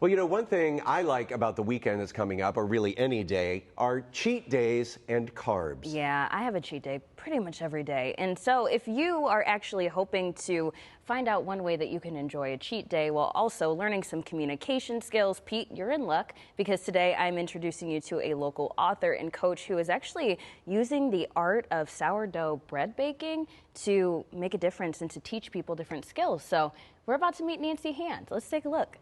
Well, you know, one thing I like about the weekend that's coming up, or really any day, are cheat days and carbs. Yeah, I have a cheat day pretty much every day. And so if you are actually hoping to find out one way that you can enjoy a cheat day while also learning some communication skills, Pete, you're in luck, because today I'm introducing you to a local author and coach who is actually using the art of sourdough bread baking to make a difference and to teach people different skills. So we're about to meet Nancy Hand. Let's take a look.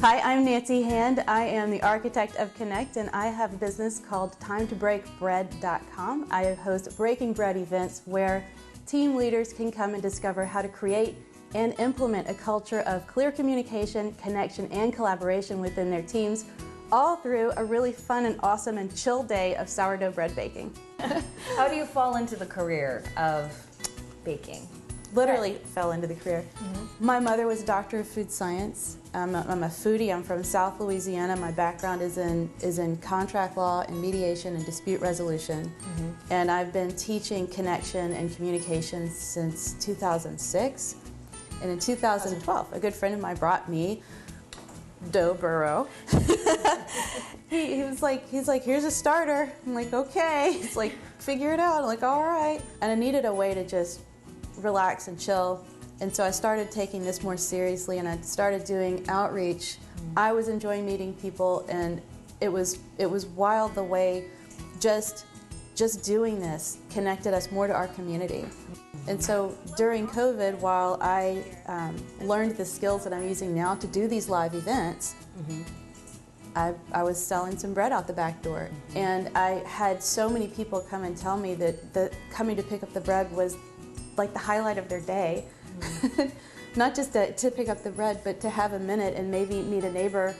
Hi, I'm Nancy Hand. I am the architect of Connect, and I have a business called TimeToBreakBread.com. I host breaking bread events where team leaders can come and discover how to create and implement a culture of clear communication, connection, and collaboration within their teams, all through a really fun and awesome and chill day of sourdough bread baking. How do you fall into the career of baking? Literally fell into the career. My mother was a doctor of food science. I'm a foodie. I'm from South Louisiana. My background is in contract law and mediation and dispute resolution. And I've been teaching connection and communication since 2006. And in 2012, a good friend of mine brought me dough burrow. he's like, here's a starter. I'm like, okay. He's like, figure it out. I'm like, all right. And I needed a way to just relax and chill, and so I started taking this more seriously, and I started doing outreach. I was enjoying meeting people, and it was wild the way just doing this connected us more to our community. And so during COVID, while I learned the skills that I'm using now to do these live events, I was selling some bread out the back door, and I had so many people come and tell me that coming to pick up the bread was like the highlight of their day. Not just to pick up the bread, but to have a minute and maybe meet a neighbor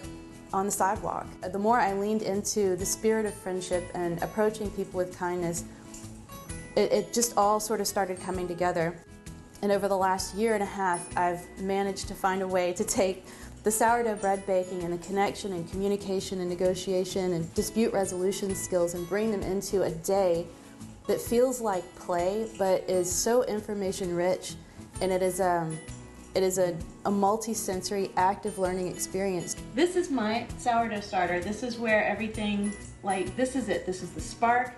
on the sidewalk. The more I leaned into the spirit of friendship and approaching people with kindness, it just all sort of started coming together. And over the last year and a half, I've managed to find a way to take the sourdough bread baking and the connection and communication and negotiation and dispute resolution skills and bring them into a day that feels like play, but is so information rich, and it is a multi-sensory active learning experience. This is my sourdough starter. This is where everything, like, this is it. This is the spark.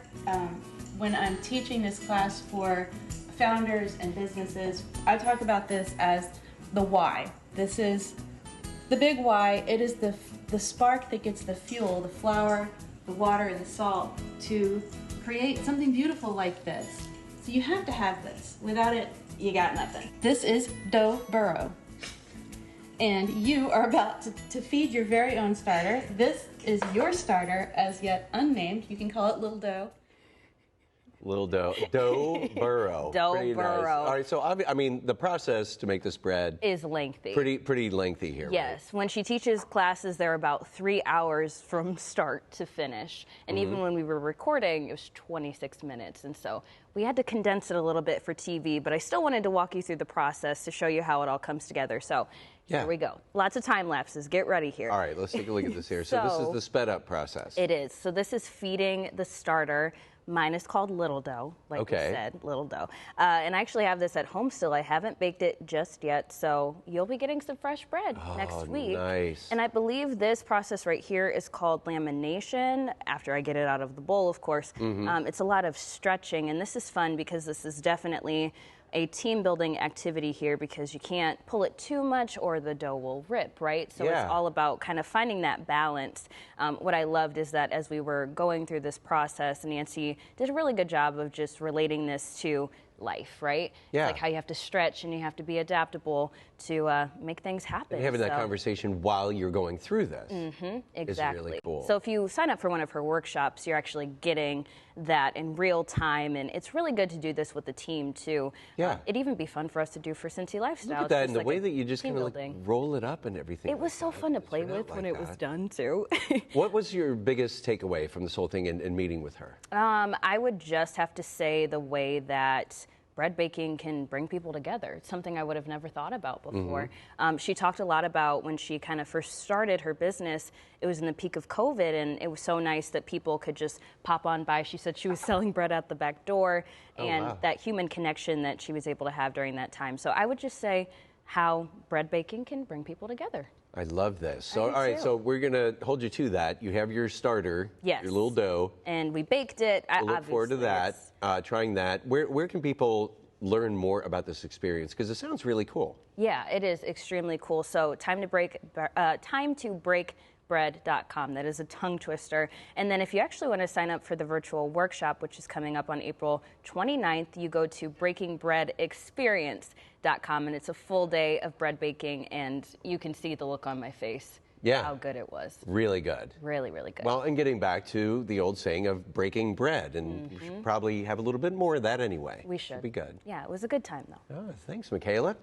When I'm teaching this class for founders and businesses, I talk about this as the why. This is the big why. It is the spark that gets the fuel, the flour, the water, and the salt to create something beautiful like this. So you have to have this. Without it, you got nothing. This is dough burrow. And you are about to feed your very own starter. This is your starter, as yet unnamed. You can call it Little Dough. Little dough burrow. Dough Pretty burrow. Nice. All right, so I mean, the process to make this bread Is lengthy. pretty lengthy here. Yes, when she teaches classes, they're about 3 hours from start to finish. And even when we were recording, it was 26 minutes. And so we had to condense it a little bit for TV, but I still wanted to walk you through the process to show you how it all comes together. So here we go. Lots of time lapses. Get ready here. All right, let's take a look at this here. So this is the sped up process. It is. So this is feeding the starter. Mine is called Little Dough, like you said, Little Dough. And I actually have this at home still. I haven't baked it just yet, so you'll be getting some fresh bread next week. Nice. And I believe this process right here is called lamination, after I get it out of the bowl, of course. It's a lot of stretching, and this is fun because this is definitely a team building activity here, because you can't pull it too much or the dough will rip, right? So it's all about kind of finding that balance. What I loved is that as we were going through this process, Nancy did a really good job of just relating this to life, right? Yeah. It's like how you have to stretch and you have to be adaptable to make things happen. And having that conversation while you're going through this exactly. is really cool. So if you sign up for one of her workshops, you're actually getting that in real time, and it's really good to do this with the team too. Yeah. It'd even be fun for us to do for CINCY Lifestyles. Look at that, and the way that you just kind of like roll it up and everything. It was so fun to play with when it was done too. What was your biggest takeaway from this whole thing in meeting with her? I would just have to say the way that bread baking can bring people together. It's something I would have never thought about before. She talked a lot about when she kind of first started her business, it was in the peak of COVID, and it was so nice that people could just pop on by. She said she was selling bread out the back door, and that human connection that she was able to have during that time. So I would just say how bread baking can bring people together. I love this. So, I do all right, too. so we're going to hold you to that. You have your starter, Yes. your little dough. And we baked it. We'll look forward to that, trying that. Where can people learn more about this experience? Because it sounds really cool. Yeah, it is extremely cool. So timetobreakbread.com. That is a tongue twister. And then if you actually want to sign up for the virtual workshop, which is coming up on April 29th, you go to breakingbreadexperience.com, and it's a full day of bread baking, and you can see the look on my face. Yeah. How good it was. Really good. Really, really good. Well, and getting back to the old saying of breaking bread, and you should probably have a little bit more of that anyway. We should. Be good. Yeah, it was a good time, though. Oh, thanks, Mikhayla.